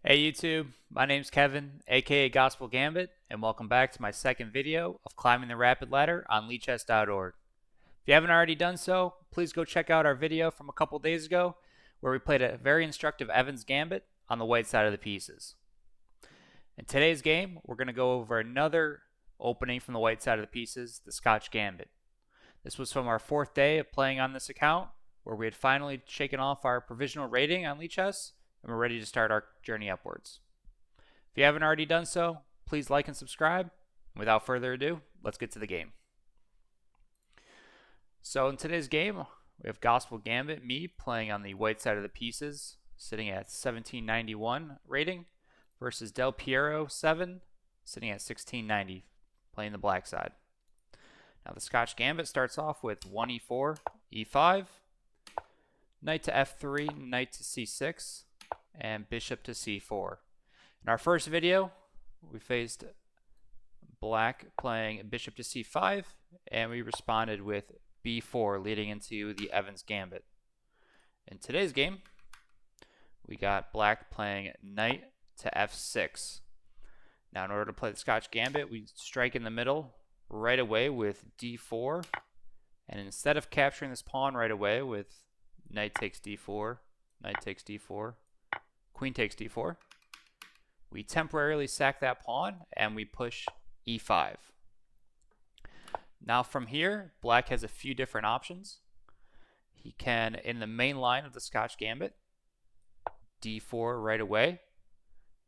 Hey YouTube, my name's Kevin, aka Gospel Gambit, and welcome back to my second video of climbing the Rapid Ladder on lichess.org. If you haven't already done so, please go check out our video from a couple days ago where we played a very instructive Evans Gambit on the white side of the pieces. In today's game, we're going to go over another opening from the white side of the pieces, the Scotch Gambit. This was from our fourth day of playing on this account, where we had finally shaken off our provisional rating on lichess, and we're ready to start our journey upwards. If you haven't already done so, please like and subscribe. Without further ado, let's get to the game. So in today's game, we have Gospel Gambit, me playing on the white side of the pieces, sitting at 1791 rating, versus Del Piero 7, sitting at 1690, playing the black side. Now the Scotch Gambit starts off with 1e4, e5, knight to f3, knight to c6, and bishop to c4. In our first video, we faced black playing bishop to c5, and we responded with b4, leading into the Evans Gambit. In today's game, we got black playing knight to f6. Now, in order to play the Scotch Gambit, we strike in the middle right away with d4, and instead of capturing this pawn right away with knight takes d4, knight takes d4, queen takes d4, we temporarily sack that pawn and we push e5. Now from here, black has a few different options. He can, in the main line of the Scotch Gambit, d4 right away,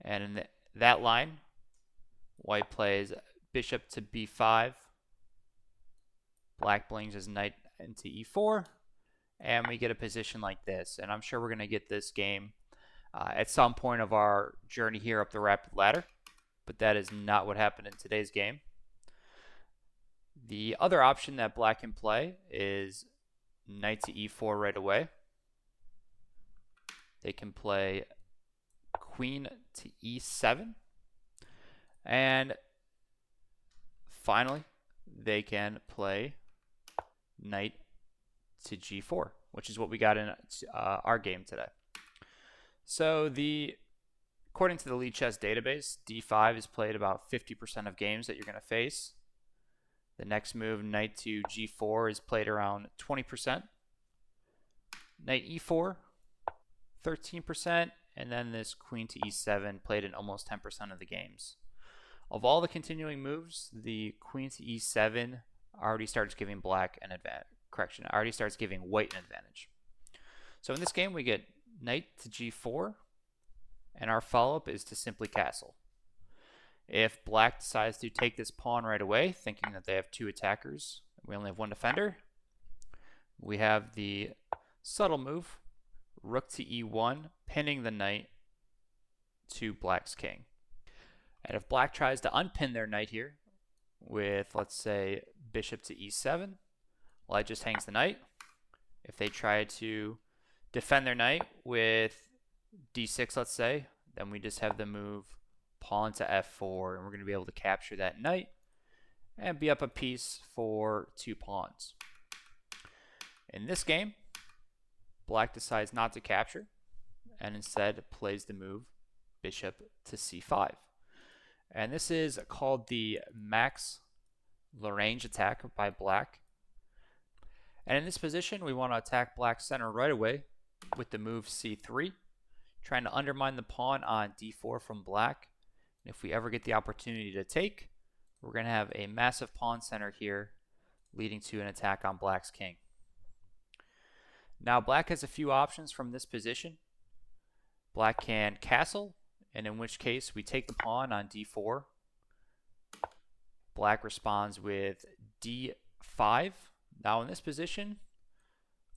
and in that line, white plays bishop to b5, black brings his knight into e4, and we get a position like this. And I'm sure we're going to get this game at some point of our journey here up the Rapid Ladder, but that is not what happened in today's game. The other option that black can play is knight to e4 right away. They can play queen to e7, and finally they can play knight to g4, which is what we got in our game today. So according to the Lichess database, d5 is played about 50% of games that you're going to face. The next move, knight to g4, is played around 20%. Knight e4, 13%, and then this queen to e7 played in almost 10% of the games. Of all the continuing moves, the queen to e7 already starts giving black an advantage. Correction, already starts giving white an advantage. So in this game, we get knight to g4, and our follow-up is to simply castle. If black decides to take this pawn right away, thinking that they have two attackers, we only have one defender, we have the subtle move, rook to e1, pinning the knight to black's king. And if black tries to unpin their knight here with, let's say, bishop to e7, white just hangs the knight. If they try to defend their knight with d6, let's say, then we just have them move pawn to f4, and we're going to be able to capture that knight and be up a piece for two pawns. In this game, black decides not to capture and instead plays the move bishop to c5. And this is called the Max Lagrange attack by black. And in this position, we want to attack black's center right away with the move c3, trying to undermine the pawn on d4 from black. And if we ever get the opportunity to take, we're going to have a massive pawn center here, leading to an attack on black's king. Now black has a few options from this position. Black can castle, and in which case we take the pawn on d4. Black responds with d5. Now in this position,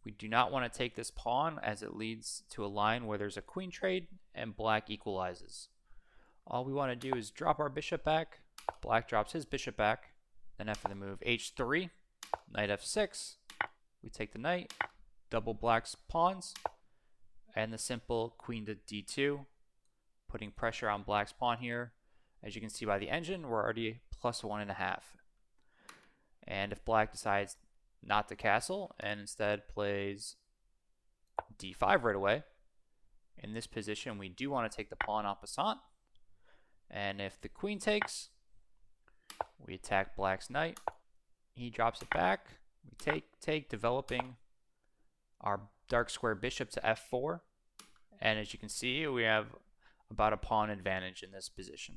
we do not want to take this pawn as it leads to a line where there's a queen trade and black equalizes. All we want to do is drop our bishop back. Black drops his bishop back. Then after the move h3, knight f6, we take the knight, double black's pawns, and the simple queen to d2, putting pressure on black's pawn here. As you can see by the engine, we're already plus 1.5. And if black decides not to castle and instead plays d5 right away, In this position, we do want to take the pawn en passant. And if the queen takes, we attack black's knight. He drops it back. We take, developing our dark square bishop to f4. And as you can see, we have about a pawn advantage in this position.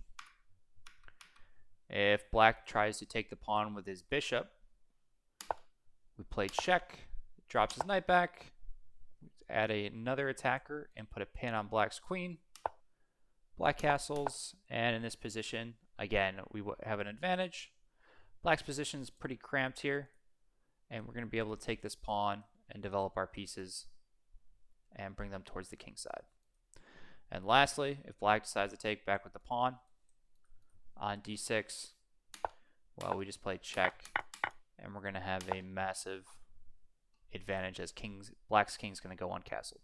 If black tries to take the pawn with his bishop, we play check, drops his knight back, add another attacker and put a pin on black's queen. Black castles, and in this position, again, we have an advantage. Black's position is pretty cramped here, and we're going to be able to take this pawn and develop our pieces and bring them towards the king side. And lastly, if black decides to take back with the pawn on d6, well, we just play check, and we're going to have a massive advantage as black's king's going to go uncastled.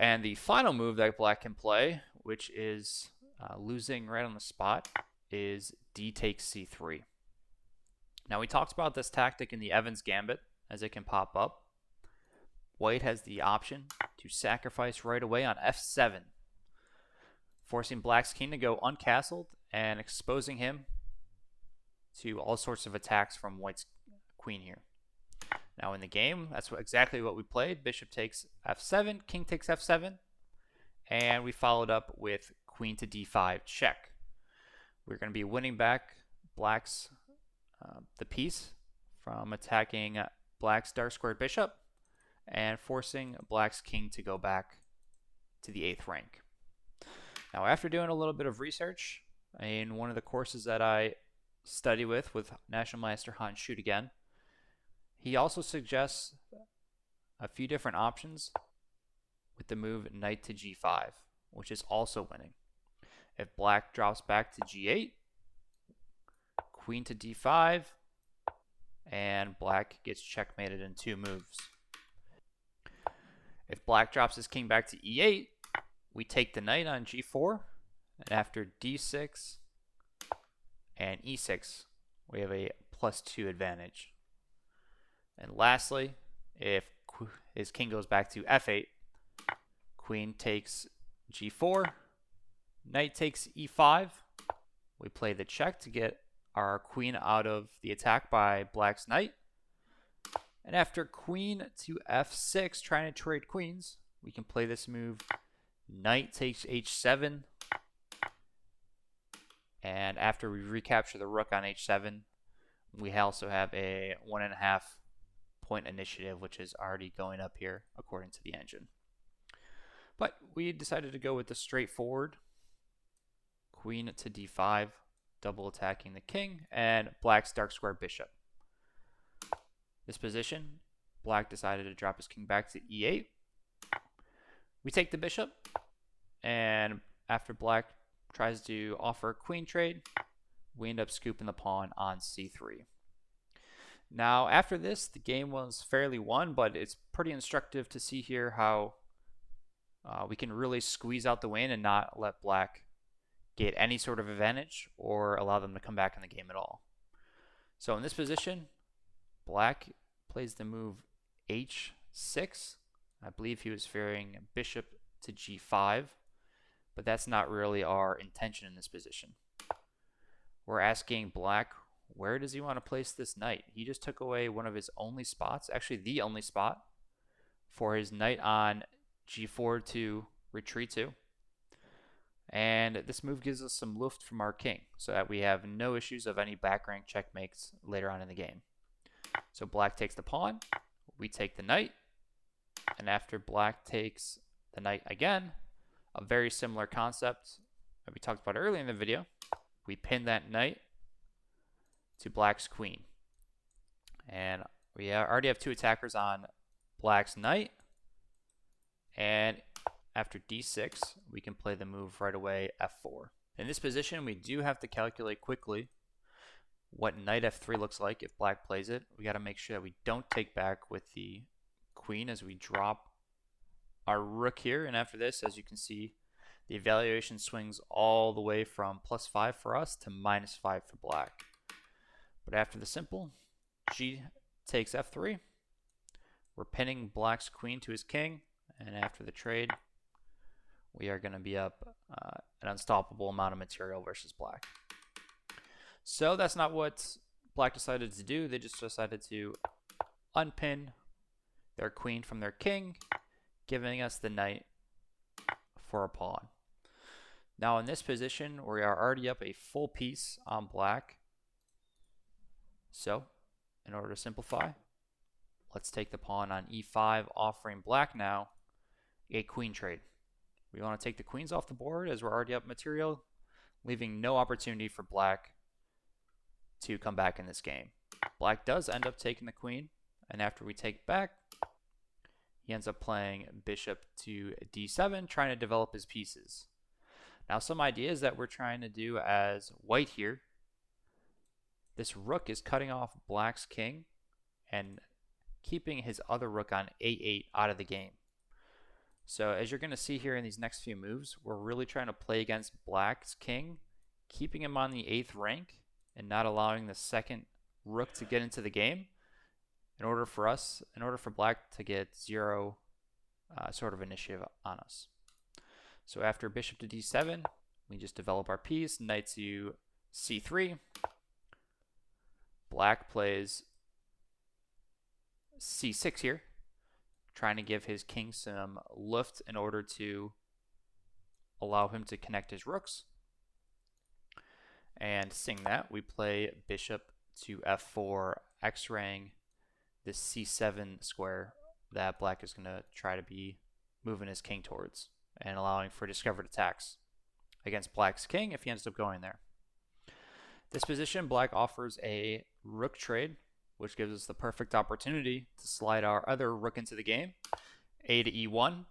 And the final move that black can play, which is losing right on the spot, is d takes c3. Now, we talked about this tactic in the Evans Gambit, as it can pop up. White has the option to sacrifice right away on f7, forcing black's king to go uncastled and exposing him to all sorts of attacks from white's queen here. Now in the game, that's exactly what we played. Bishop takes f7, king takes f7, and we followed up with queen to d5 check. We're going to be winning back black's the piece from attacking black's dark squared bishop and forcing black's king to go back to the 8th rank. Now, after doing a little bit of research in one of the courses that I study with National Master Hans Shoot Again, he also suggests a few different options with the move knight to g5, which is also winning. If black drops back to g8, queen to d5, and black gets checkmated in 2 moves. If black drops his king back to e8, we take the knight on g4, and after d6 and e6, we have a +2 advantage. And lastly, if his king goes back to f8, queen takes g4, knight takes e5, we play the check to get our queen out of the attack by black's knight. And after queen to f6, trying to trade queens, we can play this move knight takes h7. And after we recapture the rook on h7, we also have a 1.5 point initiative, which is already going up here according to the engine. But we decided to go with the straightforward queen to d5, double attacking the king, and black's dark square bishop. This position, black decided to drop his king back to e8. We take the bishop, and after black tries to offer a queen trade, we end up scooping the pawn on c3. Now, after this, the game was fairly won, but it's pretty instructive to see here how we can really squeeze out the win and not let black get any sort of advantage or allow them to come back in the game at all. So in this position, black plays the move h6. I believe he was fearing bishop to g5, but that's not really our intention in this position. We're asking black, where does he want to place this knight? He just took away one of his only spots, actually the only spot, for his knight on g4 to retreat to. And this move gives us some luft from our king so that we have no issues of any back rank checkmates later on in the game. So black takes the pawn, we take the knight, and after black takes the knight again, a very similar concept that we talked about earlier in the video, we pin that knight to black's queen. And we already have 2 attackers on black's knight, and after d6, we can play the move right away, f4. In this position, we do have to calculate quickly what knight f3 looks like if black plays it. We got to make sure that we don't take back with the queen as we drop our rook here. And after this, as you can see, the evaluation swings all the way from +5 for us to -5 for black. But after the simple, g takes f3. We're pinning black's queen to his king. and after the trade, we are going to be up an unstoppable amount of material versus black. So that's not what black decided to do. They just decided to unpin their queen from their king, giving us the knight for a pawn. Now in this position, we are already up a full piece on black. So in order to simplify, let's take the pawn on e5, offering black now a queen trade. We want to take the queens off the board as we're already up material, leaving no opportunity for black to come back in this game. Black does end up taking the queen, and after we take back, he ends up playing bishop to d7, trying to develop his pieces. Now some ideas that we're trying to do as white here. This rook is cutting off black's king and keeping his other rook on a8 out of the game. So as you're going to see here in these next few moves, we're really trying to play against black's king, keeping him on the 8th rank and not allowing the second rook to get into the game in order for black to get zero sort of initiative on us. So after bishop to d7, we just develop our piece, knight to c3. Black plays c6 here, trying to give his king some lift in order to allow him to connect his rooks. And seeing that, we play bishop to f4, x-raying this c7 square that black is going to try to be moving his king towards and allowing for discovered attacks against black's king if he ends up going there. This position, black offers a rook trade, which gives us the perfect opportunity to slide our other rook into the game, a to e1,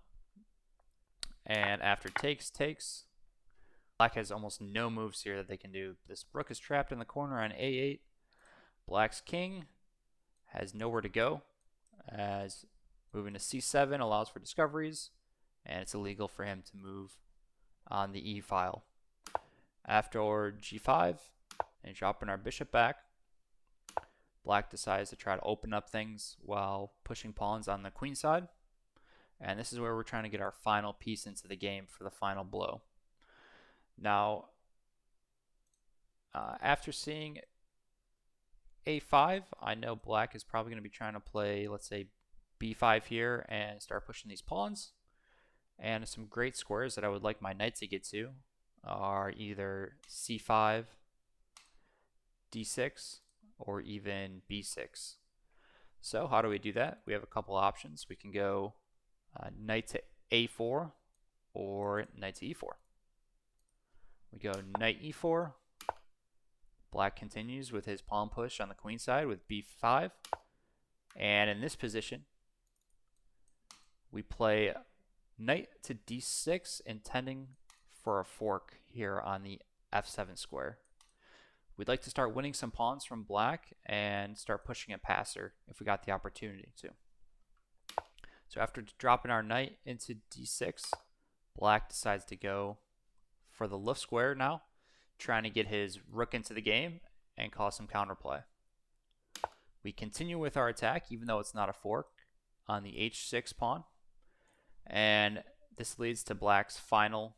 and after takes, black has almost no moves here that they can do. This rook is trapped in the corner on a8. Black's king has nowhere to go, as moving to c7 allows for discoveries, and it's illegal for him to move on the e file. After g5 and dropping our bishop back, black decides to try to open up things while pushing pawns on the queen side, and this is where we're trying to get our final piece into the game for the final blow. Now, after seeing a5, I know black is probably going to be trying to play, let's say, b5 here and start pushing these pawns. And some great squares that I would like my knight to get to are either c5, d6, or even b6. So how do we do that? We have a couple options. We can go knight to a4 or knight to e4. We go knight e4. Black continues with his pawn push on the queen side with b5. And in this position, we play knight to d6, intending for a fork here on the f7 square. We'd like to start winning some pawns from black and start pushing it past her if we got the opportunity to. So after dropping our knight into d6, black decides to go for the lift square now, trying to get his rook into the game and cause some counterplay. We continue with our attack, even though it's not a fork, on the h6 pawn. And this leads to black's final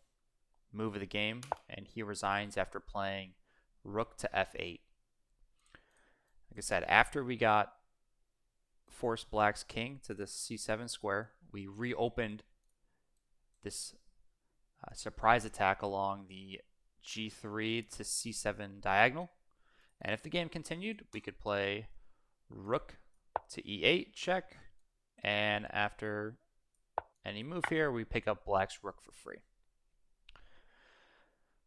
move of the game, and he resigns after playing rook to f8. Like I said, after we forced black's king to the c7 square, we reopened this surprise attack along the g3 to c7 diagonal. And if the game continued, we could play rook to e8 check, and after any move here, we pick up black's rook for free.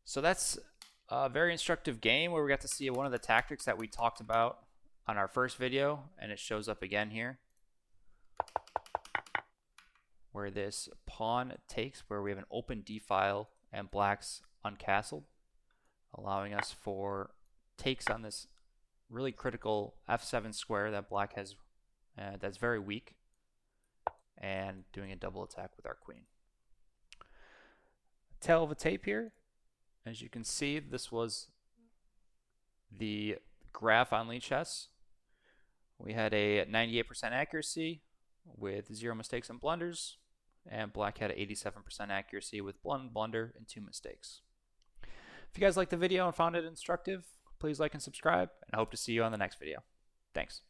So that's a very instructive game where we got to see one of the tactics that we talked about on our first video, and it shows up again here, where this pawn takes, where we have an open d file and black's uncastled, allowing us for takes on this really critical f7 square that black has that's very weak, and doing a double attack with our queen. Tail of a tape here. As you can see, this was the graph on Lichess. We had a 98% accuracy with 0 mistakes and blunders. and black had 87% accuracy with 1 blunder and 2 mistakes. If you guys liked the video and found it instructive, please like and subscribe, and I hope to see you on the next video. Thanks.